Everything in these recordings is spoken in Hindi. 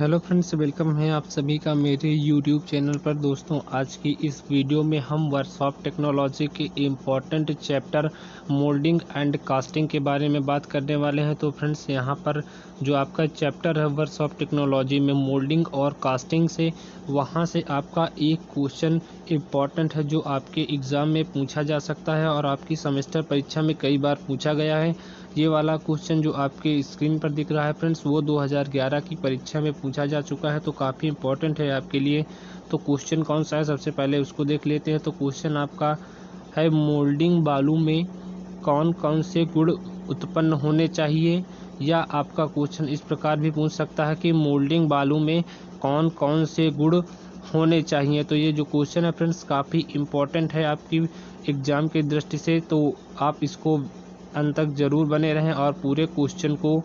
हेलो फ्रेंड्स, वेलकम है आप सभी का मेरे यूट्यूब चैनल पर। दोस्तों, आज की इस वीडियो में हम वर्कशॉप टेक्नोलॉजी के important chapter moulding and casting के बारे में बात करने वाले हैं। तो फ्रेंड्स, यहाँ पर जो आपका चैप्टर है वर्कशॉप टेक्नोलॉजी में मोल्डिंग और कास्टिंग से, वहाँ से आपका एक क्वेश्चन इम्पॉर्टेंट है जो आपके एग्ज़ाम में पूछा जा सकता है और आपकी सेमेस्टर परीक्षा में कई बार पूछा गया है। ये वाला क्वेश्चन जो आपके स्क्रीन पर दिख रहा है फ्रेंड्स, वो 2011 की परीक्षा में पूछा जा चुका है, तो काफ़ी इंपॉर्टेंट है आपके लिए। तो क्वेश्चन कौन सा है, सबसे पहले उसको देख लेते हैं। तो क्वेश्चन आपका है, मोल्डिंग बालू में कौन कौन से गुण उत्पन्न होने चाहिए। या आपका क्वेश्चन इस प्रकार भी पूछ सकता है कि मोल्डिंग बालू में कौन कौन से गुण होने चाहिए। तो ये जो क्वेश्चन है फ्रेंड्स, काफ़ी इम्पोर्टेंट है आपकी एग्ज़ाम की दृष्टि से, तो आप इसको अंत तक ज़रूर बने रहें और पूरे क्वेश्चन को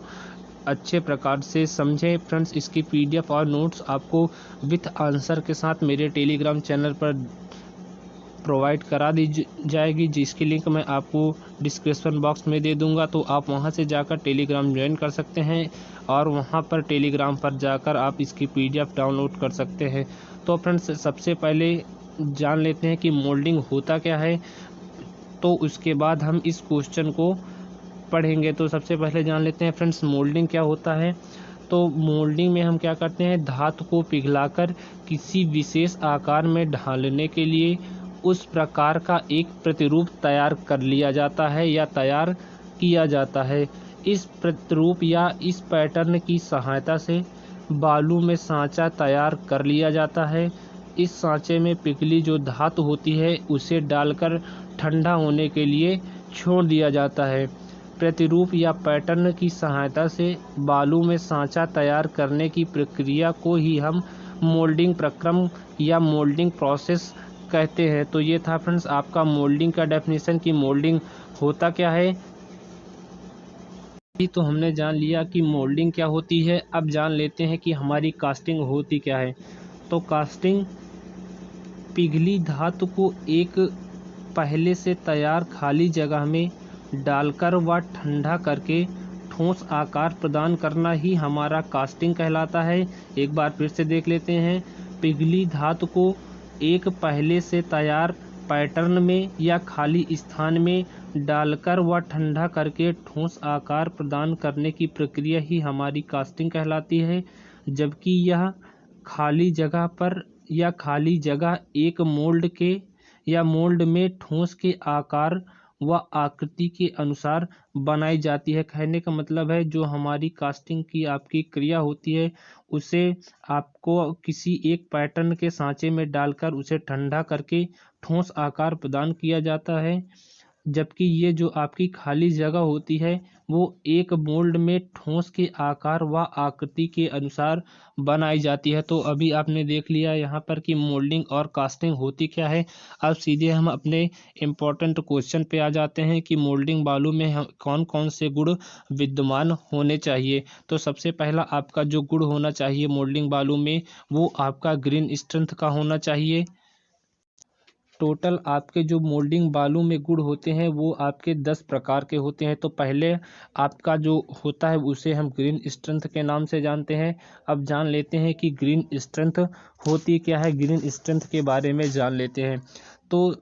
अच्छे प्रकार से समझें। फ्रेंड्स, इसकी पीडीएफ और नोट्स आपको विथ आंसर के साथ मेरे टेलीग्राम चैनल पर प्रोवाइड करा दी जाएगी, जिसकी लिंक मैं आपको डिस्क्रिप्शन बॉक्स में दे दूंगा। तो आप वहां से जाकर टेलीग्राम ज्वाइन कर सकते हैं और वहां पर टेलीग्राम पर जाकर आप इसकी पीडीएफ डाउनलोड कर सकते हैं। तो फ्रेंड्स, सबसे पहले जान लेते हैं कि मोल्डिंग होता क्या है, तो उसके बाद हम इस क्वेश्चन को पढ़ेंगे। तो सबसे पहले जान लेते हैं फ्रेंड्स, मोल्डिंग क्या होता है। तो मोल्डिंग में हम क्या करते हैं, धातु को पिघलाकर किसी विशेष आकार में ढालने के लिए उस प्रकार का एक प्रतिरूप तैयार कर लिया जाता है या तैयार किया जाता है। इस प्रतिरूप या इस पैटर्न की सहायता से बालू में सांचा तैयार कर लिया जाता है। इस सांचे में पिघली जो धातु होती है उसे डालकर ठंडा होने के लिए छोड़ दिया जाता है। प्रतिरूप या पैटर्न की सहायता से बालू में सांचा तैयार करने की प्रक्रिया को ही हम मोल्डिंग प्रक्रम या मोल्डिंग प्रोसेस कहते हैं। तो ये था फ्रेंड्स आपका मोल्डिंग का डेफिनेशन कि मोल्डिंग होता क्या है। तो हमने जान लिया कि मोल्डिंग क्या होती है, अब जान लेते हैं कि हमारी कास्टिंग होती क्या है। तो कास्टिंग पिघली धातु को एक पहले से तैयार खाली जगह में डालकर व ठंडा करके ठोस आकार प्रदान करना ही हमारा कास्टिंग कहलाता है। एक बार फिर से देख लेते हैं, पिघली धातु को एक पहले से तैयार पैटर्न में या खाली स्थान में डालकर व ठंडा करके ठोस आकार प्रदान करने की प्रक्रिया ही हमारी कास्टिंग कहलाती है। जबकि यह खाली जगह पर या खाली जगह एक मोल्ड के या मोल्ड में ठोस के आकार व आकृति के अनुसार बनाई जाती है। कहने का मतलब है, जो हमारी कास्टिंग की आपकी क्रिया होती है उसे आपको किसी एक पैटर्न के सांचे में डालकर उसे ठंडा करके ठोस आकार प्रदान किया जाता है। जबकि ये जो आपकी खाली जगह होती है वो एक मोल्ड में ठोस के आकार व आकृति के अनुसार बनाई जाती है। तो अभी आपने देख लिया यहाँ पर कि मोल्डिंग और कास्टिंग होती क्या है। अब सीधे हम अपने इम्पोर्टेंट क्वेश्चन पे आ जाते हैं कि मोल्डिंग बालू में कौन कौन से गुण विद्यमान होने चाहिए। तो सबसे पहला आपका जो गुण होना चाहिए मोल्डिंग बालू में, वो आपका ग्रेन स्ट्रेंथ का होना चाहिए। टोटल आपके जो मोल्डिंग बालू में गुण होते हैं वो आपके 10 प्रकार के होते हैं। तो पहले आपका जो होता है उसे हम ग्रीन स्ट्रेंथ के नाम से जानते हैं। अब जान लेते हैं कि ग्रीन स्ट्रेंथ होती क्या है, ग्रीन स्ट्रेंथ के बारे में जान लेते हैं। तो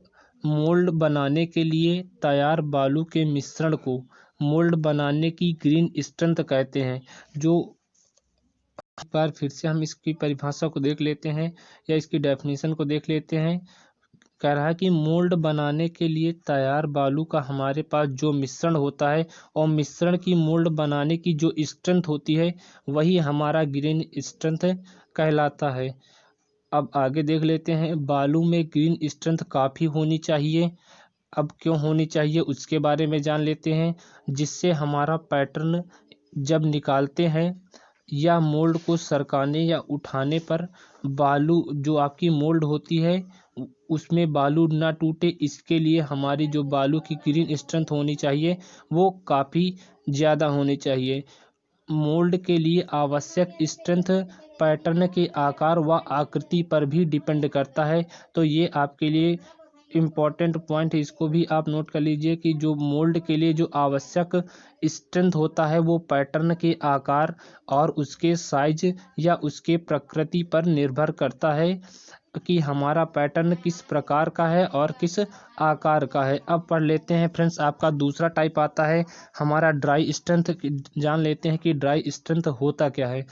मोल्ड बनाने के लिए तैयार बालू के मिश्रण को मोल्ड बनाने की ग्रीन स्ट्रेंथ कहते हैं। जो एक बार फिर से हम इसकी परिभाषा को देख लेते हैं या इसकी डेफिनेशन को देख लेते हैं। कह रहा है कि मोल्ड बनाने के लिए तैयार बालू का हमारे पास जो मिश्रण होता है और मिश्रण की मोल्ड बनाने की जो स्ट्रेंथ होती है वही हमारा ग्रेन स्ट्रेंथ कहलाता है। अब आगे देख लेते हैं, बालू में ग्रेन स्ट्रेंथ काफ़ी होनी चाहिए। अब क्यों होनी चाहिए उसके बारे में जान लेते हैं। जिससे हमारा पैटर्न जब निकालते हैं या मोल्ड को सरकाने या उठाने पर बालू जो आपकी मोल्ड होती है उसमें बालू ना टूटे, इसके लिए हमारी जो बालू की ग्रेन स्ट्रेंथ होनी चाहिए वो काफ़ी ज़्यादा होनी चाहिए। मोल्ड के लिए आवश्यक स्ट्रेंथ पैटर्न के आकार व आकृति पर भी डिपेंड करता है। तो ये आपके लिए इम्पॉर्टेंट पॉइंट है, इसको भी आप नोट कर लीजिए कि जो मोल्ड के लिए जो आवश्यक स्ट्रेंथ होता है वो पैटर्न के आकार और उसके साइज या उसके प्रकृति पर निर्भर करता है कि हमारा पैटर्न किस प्रकार का है और किस आकार का है। अब पढ़ लेते हैं फ्रेंड्स, आपका दूसरा टाइप आता है हमारा ड्राई स्ट्रेंथ। जान लेते हैं कि ड्राई स्ट्रेंथ होता क्या है।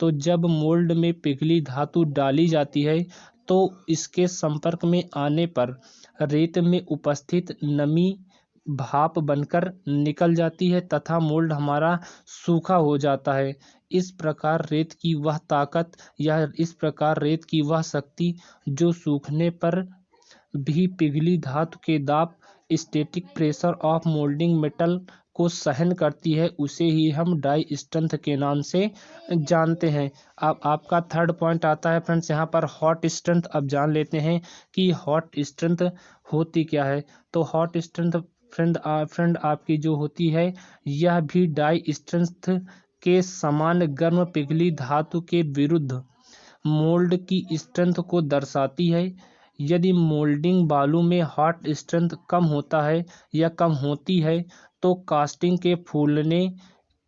तो जब मोल्ड में पिघली धातु डाली जाती है तो इसके संपर्क में आने पर रेत में उपस्थित नमी भाप बनकर निकल जाती है तथा मोल्ड हमारा सूखा हो जाता है। इस प्रकार रेत की वह ताकत या इस प्रकार रेत की वह शक्ति जो सूखने पर भी पिघली धातु के दाब static pressure of moulding metal को सहन करती है, उसे ही हम डाई स्ट्रेंथ के नाम से जानते हैं। अब आपका थर्ड पॉइंट आता है फ्रेंड्स यहाँ पर हॉट स्ट्रेंथ। अब जान लेते हैं कि हॉट स्ट्रेंथ होती क्या है। तो हॉट स्ट्रेंथ फ्रेंड आपकी जो होती है यह भी डाई स्ट्रेंथ के समान गर्म पिघली धातु के विरुद्ध मोल्ड की स्ट्रेंथ को दर्शाती है। यदि मोल्डिंग बालू में हॉट स्ट्रेंथ कम होता है या कम होती है तो कास्टिंग के फूलने,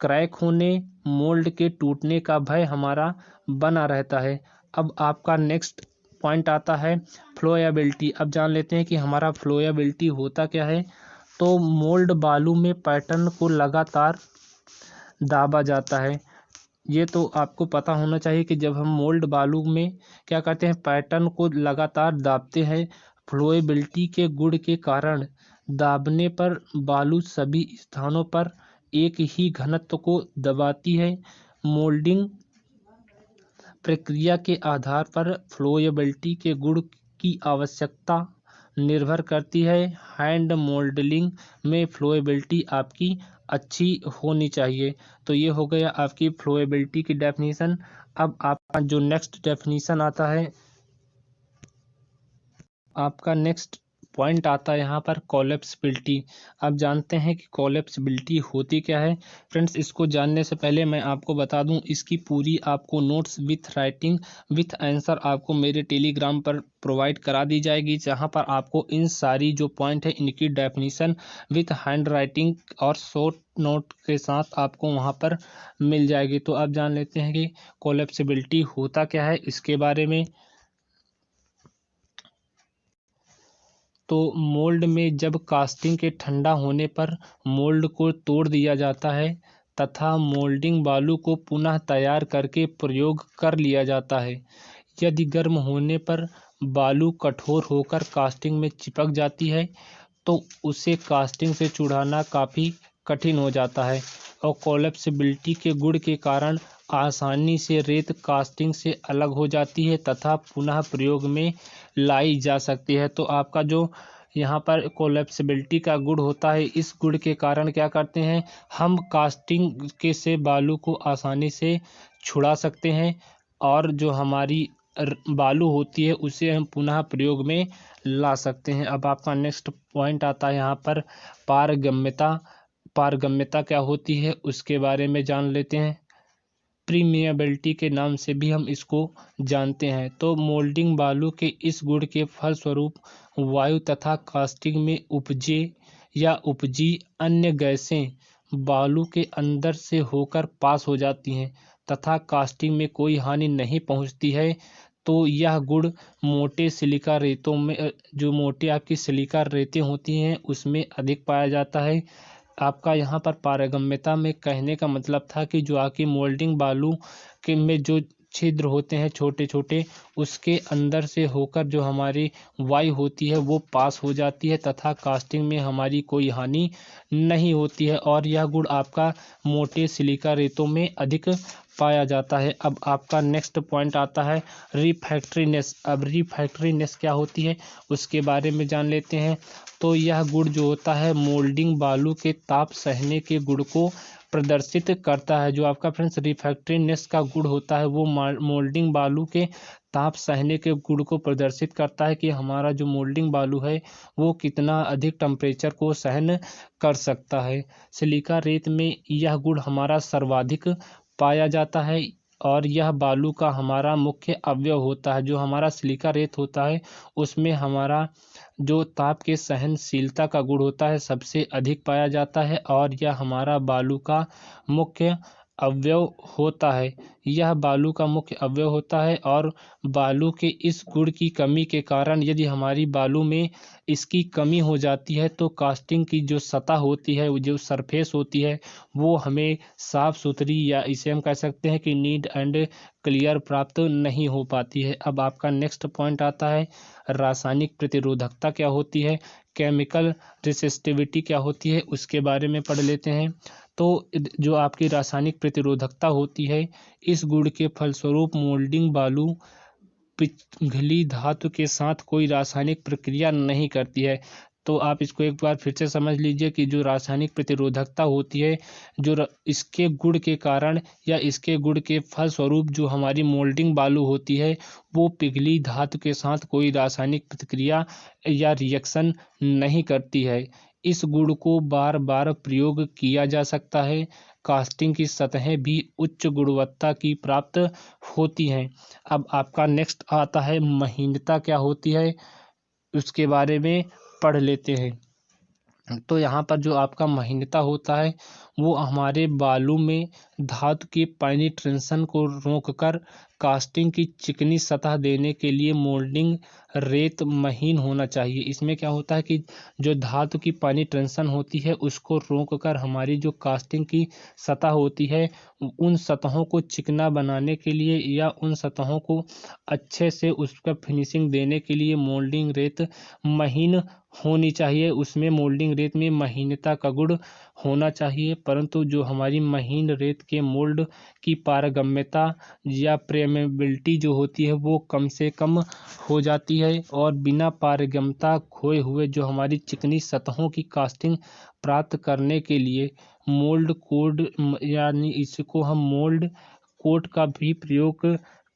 क्रैक होने, मोल्ड के टूटने का भय हमारा बना रहता है। अब आपका नेक्स्ट पॉइंट आता है फ्लोएबिलिटी। अब जान लेते हैं कि हमारा फ्लोएबिलिटी होता क्या है। तो मोल्ड बालू में पैटर्न को लगातार दाबा जाता है। ये तो आपको पता होना चाहिए कि जब हम मोल्ड बालू में क्या करते हैं, पैटर्न को लगातार दाबते हैं, फ्लोएबिलिटी के गुण के कारण दाबने पर बालू सभी स्थानों पर एक ही घनत्व को दबाती है। मोल्डिंग प्रक्रिया के आधार पर फ्लोएबिलिटी के गुण की आवश्यकता निर्भर करती है। हैंड मोल्डिंग में फ्लोएबिलिटी आपकी अच्छी होनी चाहिए। तो ये हो गया आपकी फ्लोएबिलिटी की डेफिनेशन। अब आपका जो नेक्स्ट डेफिनेशन आता है, आपका नेक्स्ट पॉइंट आता है यहाँ पर कोलैप्सिबिलिटी। अब जानते हैं कि कोलैप्सिबिलिटी होती क्या है। फ्रेंड्स, इसको जानने से पहले मैं आपको बता दूं, इसकी पूरी आपको notes with writing with answer आपको मेरे टेलीग्राम पर प्रोवाइड करा दी जाएगी, जहां पर आपको इन सारी जो पॉइंट है इनकी डेफिनेशन विथ हैंड राइटिंग और शॉर्ट नोट के साथ आपको वहां पर मिल जाएगी। तो अब जान लेते हैं कि कोलैप्सिबिलिटी होता क्या है इसके बारे में। तो मोल्ड में जब कास्टिंग के ठंडा होने पर मोल्ड को तोड़ दिया जाता है तथा मोल्डिंग बालू को पुनः तैयार करके प्रयोग कर लिया जाता है। यदि गर्म होने पर बालू कठोर होकर कास्टिंग में चिपक जाती है तो उसे कास्टिंग से छुड़ाना काफ़ी कठिन हो जाता है और कोलैप्सिबिलिटी के गुण के कारण आसानी से रेत कास्टिंग से अलग हो जाती है तथा पुनः प्रयोग में लाई जा सकती है। तो आपका जो यहाँ पर कोलैप्सिबिलिटी का गुण होता है, इस गुण के कारण क्या करते हैं, हम कास्टिंग के से बालू को आसानी से छुड़ा सकते हैं और जो हमारी बालू होती है उसे हम पुनः प्रयोग में ला सकते हैं। अब आपका नेक्स्ट पॉइंट आता है यहाँ पर पारगम्यता। पारगम्यता क्या होती है उसके बारे में जान लेते हैं। प्रीमिएबिलिटी के नाम से भी हम इसको जानते हैं। तो मोल्डिंग बालू के इस गुण के फलस्वरूप वायु तथा कास्टिंग में उपजी अन्य गैसें बालू के अंदर से होकर पास हो जाती हैं तथा कास्टिंग में कोई हानि नहीं पहुंचती है। तो यह गुण मोटे सिलिका रेतों में, जो मोटे आपकी सिलिका रेतें होती हैं उसमें अधिक पाया जाता है। आपका यहाँ पर पारगम्यता में कहने का मतलब था कि जो आपकी मोल्डिंग बालू के में जो छिद्र होते हैं छोटे छोटे, उसके अंदर से होकर जो हमारी वायु होती है वो पास हो जाती है तथा कास्टिंग में हमारी कोई हानि नहीं होती है और यह गुण आपका मोटे सिलिका रेतों में अधिक पाया जाता है। अब आपका नेक्स्ट पॉइंट आता है रिफैक्ट्रीनेस। अब रिफैक्ट्रीनेस क्या होती है उसके बारे में जान लेते हैं। तो यह गुण जो होता है मोल्डिंग बालू के ताप सहने के गुण को प्रदर्शित करता है। जो आपका फ्रेंड्स रिफैक्ट्रीनेस का गुण होता है वो मोल्डिंग बालू के ताप सहने के गुण को प्रदर्शित करता है कि हमारा जो मोल्डिंग बालू है वो कितना अधिक टेम्परेचर को सहन कर सकता है। सिलिका रेत में यह गुण हमारा सर्वाधिक पाया जाता है। और यह बालू का हमारा मुख्य अवयव होता है। जो हमारा सिलिका रेत होता है उसमें हमारा जो ताप के सहनशीलता का गुण होता है सबसे अधिक पाया जाता है और यह हमारा बालू का मुख्य अवयव होता है। यह बालू का मुख्य अवयव होता है और बालू के इस गुण की कमी के कारण यदि हमारी बालू में इसकी कमी हो जाती है तो कास्टिंग की जो सतह होती है, जो सरफेस होती है, वो हमें साफ सुथरी या इसे हम कह सकते हैं कि नीट एंड क्लियर प्राप्त नहीं हो पाती है। अब आपका नेक्स्ट पॉइंट आता है रासायनिक प्रतिरोधकता क्या होती है, केमिकल रेसिस्टिविटी क्या होती है, उसके बारे में पढ़ लेते हैं। तो जो आपकी रासायनिक प्रतिरोधकता होती है, इस गुण के फलस्वरूप मोल्डिंग बालू पिघली धातु के साथ कोई रासायनिक प्रक्रिया नहीं करती है। तो आप इसको एक बार फिर से समझ लीजिए कि जो रासायनिक प्रतिरोधकता होती है, इसके गुण के कारण या इसके गुण के फलस्वरूप जो हमारी मोल्डिंग बालू होती है वो पिघली धातु के साथ कोई रासायनिक प्रतिक्रिया या रिएक्शन नहीं करती है। इस गुण को बार बार प्रयोग किया जा सकता है। कास्टिंग की सतहें भी उच्च गुणवत्ता की प्राप्त होती हैं। अब आपका नेक्स्ट आता है महीनता क्या होती है, उसके बारे में पढ़ लेते हैं। तो यहाँ पर जो आपका महीनता होता है वो हमारे बालू में धातु के पेनिट्रेशन को रोककर कास्टिंग की चिकनी सतह देने के लिए मोल्डिंग रेत महीन होना चाहिए। इसमें क्या होता है कि जो धातु की पेनिट्रेशन होती है उसको रोककर हमारी जो कास्टिंग की सतह होती है उन सतहों को चिकना बनाने के लिए या उन सतहों को अच्छे से उस पर फिनिशिंग देने के लिए मोल्डिंग रेत महीन होनी चाहिए। उसमें मोल्डिंग रेत में महीनता का गुण होना चाहिए, परंतु जो हमारी महीन रेत के मोल्ड की पारगम्यता या प्रेमेबिलिटी जो होती है वो कम से कम हो जाती है और बिना पारगम्यता खोए हुए जो हमारी चिकनी सतहों की कास्टिंग प्राप्त करने के लिए मोल्ड कोड यानी इसको हम मोल्ड कोड का भी प्रयोग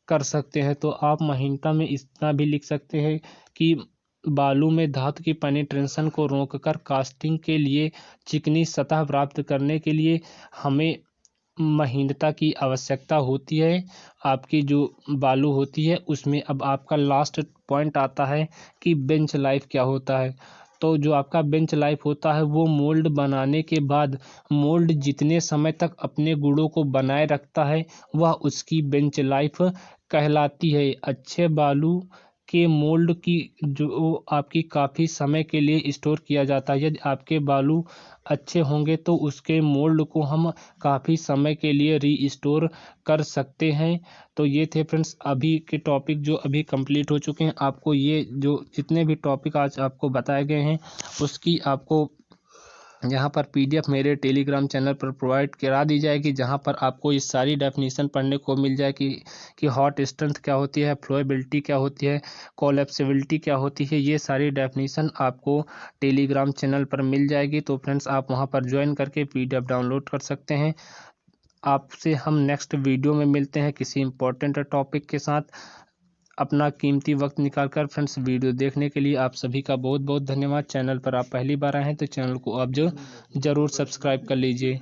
कर सकते हैं। तो आप महीनता में इतना भी लिख सकते हैं कि बालू में धातु की पेनिट्रेशन को रोककर कास्टिंग के लिए चिकनी सतह प्राप्त करने के लिए हमें महीनता की आवश्यकता होती है आपकी जो बालू होती है उसमें। अब आपका लास्ट पॉइंट आता है कि बेंच लाइफ क्या होता है। तो जो आपका बेंच लाइफ होता है वो मोल्ड बनाने के बाद मोल्ड जितने समय तक अपने गुणों को बनाए रखता है वह उसकी बेंच लाइफ कहलाती है। अच्छे बालू के मोल्ड की जो आपकी काफ़ी समय के लिए स्टोर किया जाता है। यदि आपके बालू अच्छे होंगे तो उसके मोल्ड को हम काफ़ी समय के लिए रीस्टोर कर सकते हैं। तो ये थे फ्रेंड्स अभी के टॉपिक जो अभी कंप्लीट हो चुके हैं। आपको ये जो जितने भी टॉपिक आज आपको बताए गए हैं उसकी आपको यहाँ पर पीडीएफ मेरे टेलीग्राम चैनल पर प्रोवाइड करा दी जाएगी, जहाँ पर आपको ये सारी डेफिनेशन पढ़ने को मिल जाएगी कि हॉट स्ट्रेंथ क्या होती है, फ्लोएबिलिटी क्या होती है, कोलैप्सिबिलिटी क्या होती है। ये सारी डेफिनेशन आपको टेलीग्राम चैनल पर मिल जाएगी। तो फ्रेंड्स आप वहाँ पर ज्वाइन करके पीडीएफ डाउनलोड कर सकते हैं। आपसे हम नेक्स्ट वीडियो में मिलते हैं किसी इम्पोर्टेंट टॉपिक के साथ। अपना कीमती वक्त निकाल कर फ्रेंड्स वीडियो देखने के लिए आप सभी का बहुत बहुत धन्यवाद। चैनल पर आप पहली बार आए हैं तो चैनल को आप ज़रूर सब्सक्राइब कर लीजिए।